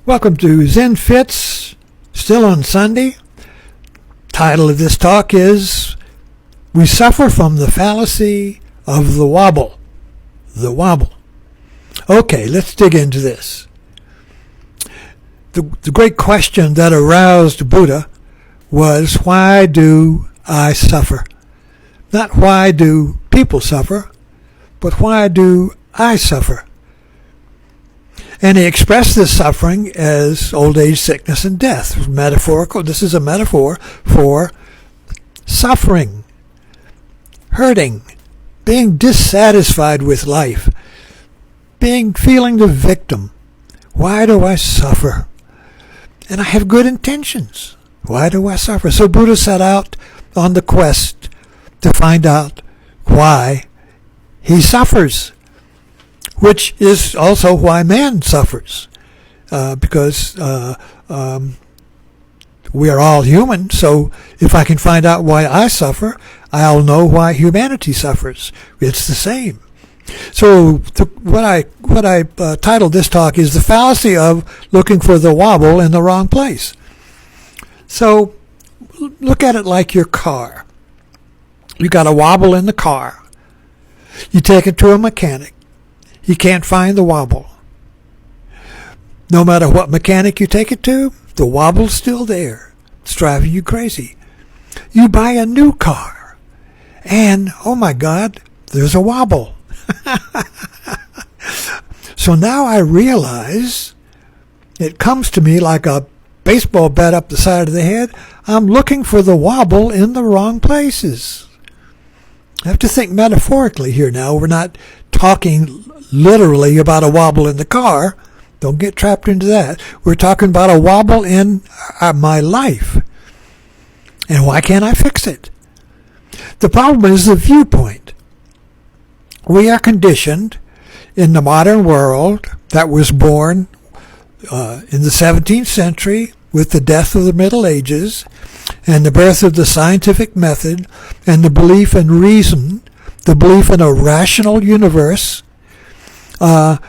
Welcome to Zen Fits, still on Sunday. Title of this talk is We Suffer from the Fallacy of the Wobble. The Wobble. Okay, let's dig into this. The great question that aroused Buddha was, why do I suffer? Not why do people suffer, but why do I suffer? And he expressed this suffering as old age, sickness, and death. Metaphorical. This is a metaphor for suffering, hurting, being dissatisfied with life, feeling the victim. Why do I suffer? And I have good intentions. Why do I suffer? So Buddha set out on the quest to find out why he suffers, which is also why man suffers, because we are all human. So if I can find out why I suffer, I'll know why humanity suffers. It's the same. So what I titled this talk is the fallacy of looking for the wobble in the wrong place. So look at it like your car. You got a wobble in the car. You take it to a mechanic. You can't find the wobble. No matter what mechanic you take it to, the wobble's still there. It's driving you crazy. You buy a new car, and, oh my God, there's a wobble. So now I realize, it comes to me like a baseball bat up the side of the head, I'm looking for the wobble in the wrong places. I have to think metaphorically here now. We're not talking literally about a wobble in the car. Don't get trapped into that. We're talking about a wobble in my life. And why can't I fix it? The problem is the viewpoint. We are conditioned in the modern world that was born in the 17th century with the death of the Middle Ages and the birth of the scientific method and the belief in reason, the belief in a rational universe, the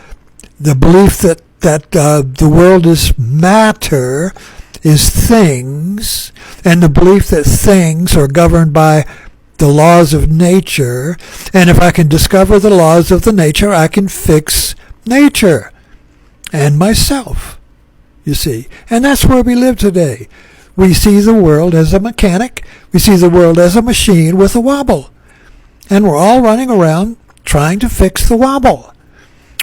belief that the world is matter, is things, and the belief that things are governed by the laws of nature, and if I can discover the laws of the nature, I can fix nature and myself, you see. And that's where we live today. We see the world as a mechanic. We see the world as a machine with a wobble. And we're all running around trying to fix the wobble.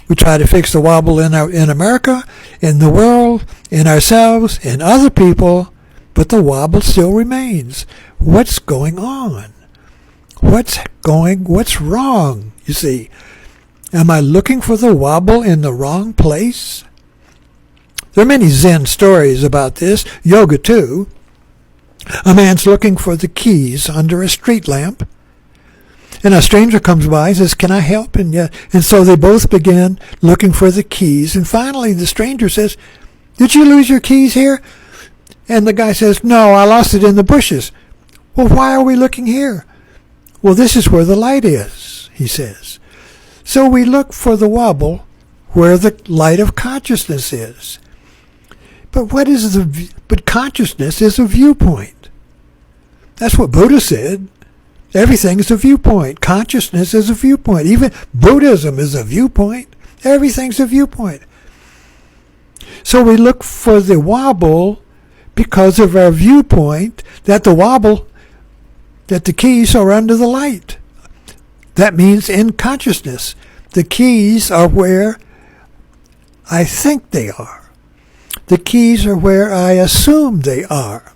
We try to fix the wobble in America, in the world, in ourselves, in other people, but the wobble still remains. What's going on? What's wrong, you see? Am I looking for the wobble in the wrong place? There are many Zen stories about this, yoga too. A man's looking for the keys under a street lamp, and a stranger comes by and says, "Can I help?" And so they both begin looking for the keys, and finally the stranger says, "Did you lose your keys here?" And the guy says, "No, I lost it in the bushes." "Well, why are we looking here?" "Well, this is where the light is," he says. So we look for the wobble where the light of consciousness is. But but consciousness is a viewpoint. That's what Buddha said. Everything is a viewpoint. Consciousness is a viewpoint. Even Buddhism is a viewpoint. Everything's a viewpoint. So we look for the wobble because of our viewpoint that the keys are under the light. That means in consciousness. The keys are where I think they are. The keys are where I assume they are.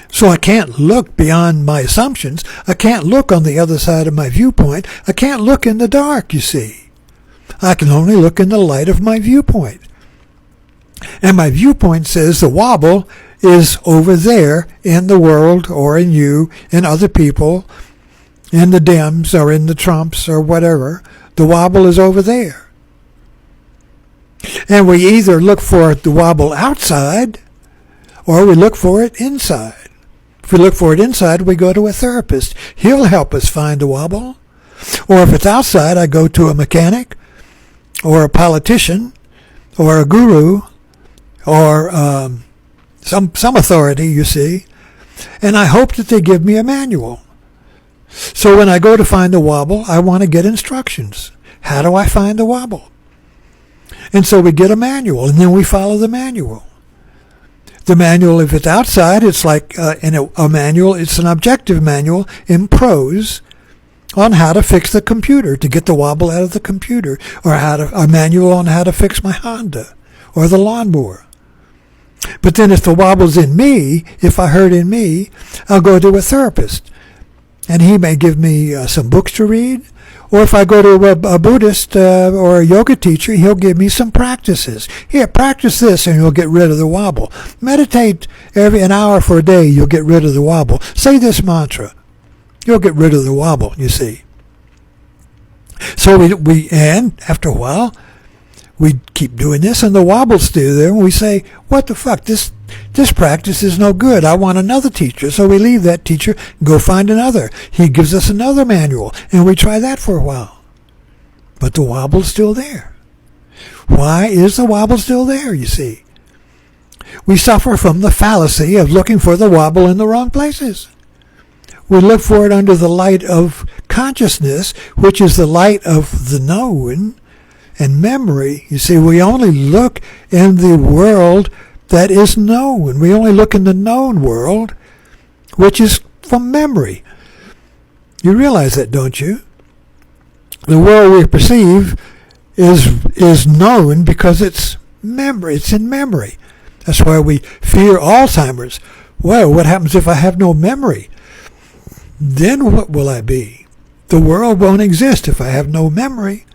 So I can't look beyond my assumptions. I can't look on the other side of my viewpoint. I can't look in the dark, you see. I can only look in the light of my viewpoint. And my viewpoint says the wobble is over there in the world or in you, in other people, in the Dems or in the Trumps or whatever. The wobble is over there. And we either look for the wobble outside or we look for it inside. If we look for it inside, we go to a therapist. He'll help us find the wobble. Or if it's outside, I go to a mechanic or a politician or a guru or some authority, you see, and I hope that they give me a manual. So when I go to find the wobble, I want to get instructions. How do I find the wobble? And so we get a manual, and then we follow the manual. The manual, if it's outside, it's like a manual. It's an objective manual in prose on how to fix the computer, to get the wobble out of the computer, or a manual on how to fix my Honda or the lawnmower. But then if the wobble's in me, if I hurt in me, I'll go to a therapist, and he may give me some books to read. Or if I go to a Buddhist or a yoga teacher, he'll give me some practices. Here, practice this and you'll get rid of the wobble. Meditate an hour for a day, you'll get rid of the wobble. Say this mantra. You'll get rid of the wobble, you see. So and after a while, we keep doing this and the wobble's still there, and we say, what the fuck, this practice is no good. I want another teacher. So we leave that teacher, go find another. He gives us another manual, and we try that for a while. But the wobble's still there. Why is the wobble still there, you see? We suffer from the fallacy of looking for the wobble in the wrong places. We look for it under the light of consciousness, which is the light of the known, and memory. You see, we only look in the world that is known. We only look in the known world, which is from memory. You realize that, don't you? The world we perceive is known because it's memory. It's in memory. That's why we fear Alzheimer's. Well, what happens if I have no memory? Then what will I be? The world won't exist if I have no memory.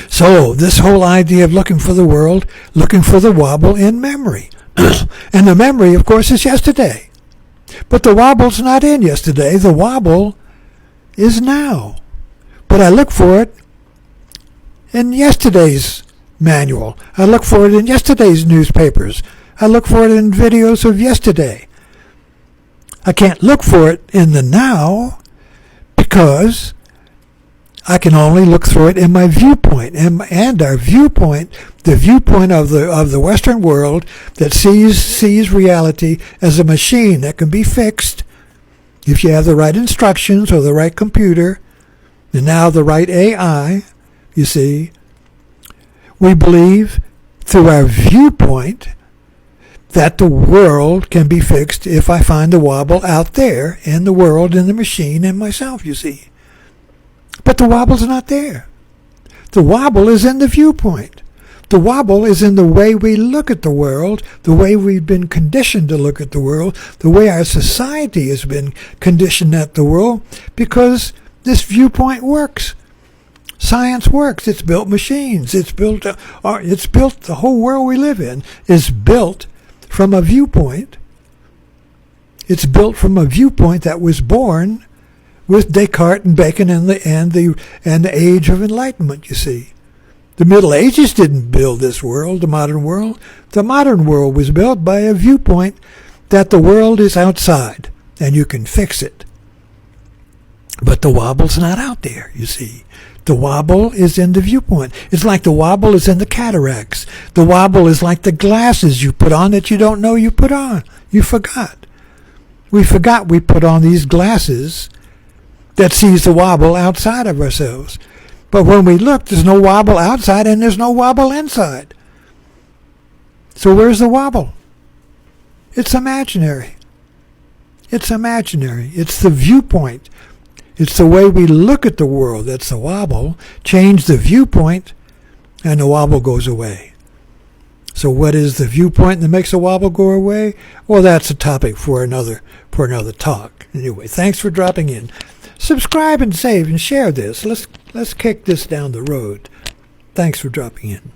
So this whole idea of looking for the world, looking for the wobble in memory. And the memory, of course, is yesterday. But the wobble's not in yesterday. The wobble is now. But I look for it in yesterday's manual. I look for it in yesterday's newspapers. I look for it in videos of yesterday. I can't look for it in the now because I can only look through it in my viewpoint, and our viewpoint, the viewpoint of the Western world that sees reality as a machine that can be fixed if you have the right instructions or the right computer, and now the right AI, you see. We believe through our viewpoint that the world can be fixed if I find the wobble out there in the world, in the machine, in myself, you see. But the wobble's not there. The wobble is in the viewpoint. The wobble is in the way we look at the world, the way we've been conditioned to look at the world, the way our society has been conditioned at the world, because this viewpoint works. Science works. It's built machines. It's built the whole world we live in is built from a viewpoint. It's built from a viewpoint that was born with Descartes and Bacon and the Age of Enlightenment, you see. The Middle Ages didn't build this world, the modern world. The modern world was built by a viewpoint that the world is outside and you can fix it. But the wobble's not out there, you see. The wobble is in the viewpoint. It's like the wobble is in the cataracts. The wobble is like the glasses you put on that you don't know you put on. You forgot. We forgot we put on these glasses that sees the wobble outside of ourselves. But when we look, there's no wobble outside and there's no wobble inside. So where's the wobble? It's imaginary. It's imaginary. It's the viewpoint. It's the way we look at the world that's the wobble. Change the viewpoint and the wobble goes away. So what is the viewpoint that makes the wobble go away? Well, that's a topic for another talk. Anyway, thanks for dropping in. Subscribe and save and share this. Let's kick this down the road. Thanks for dropping in.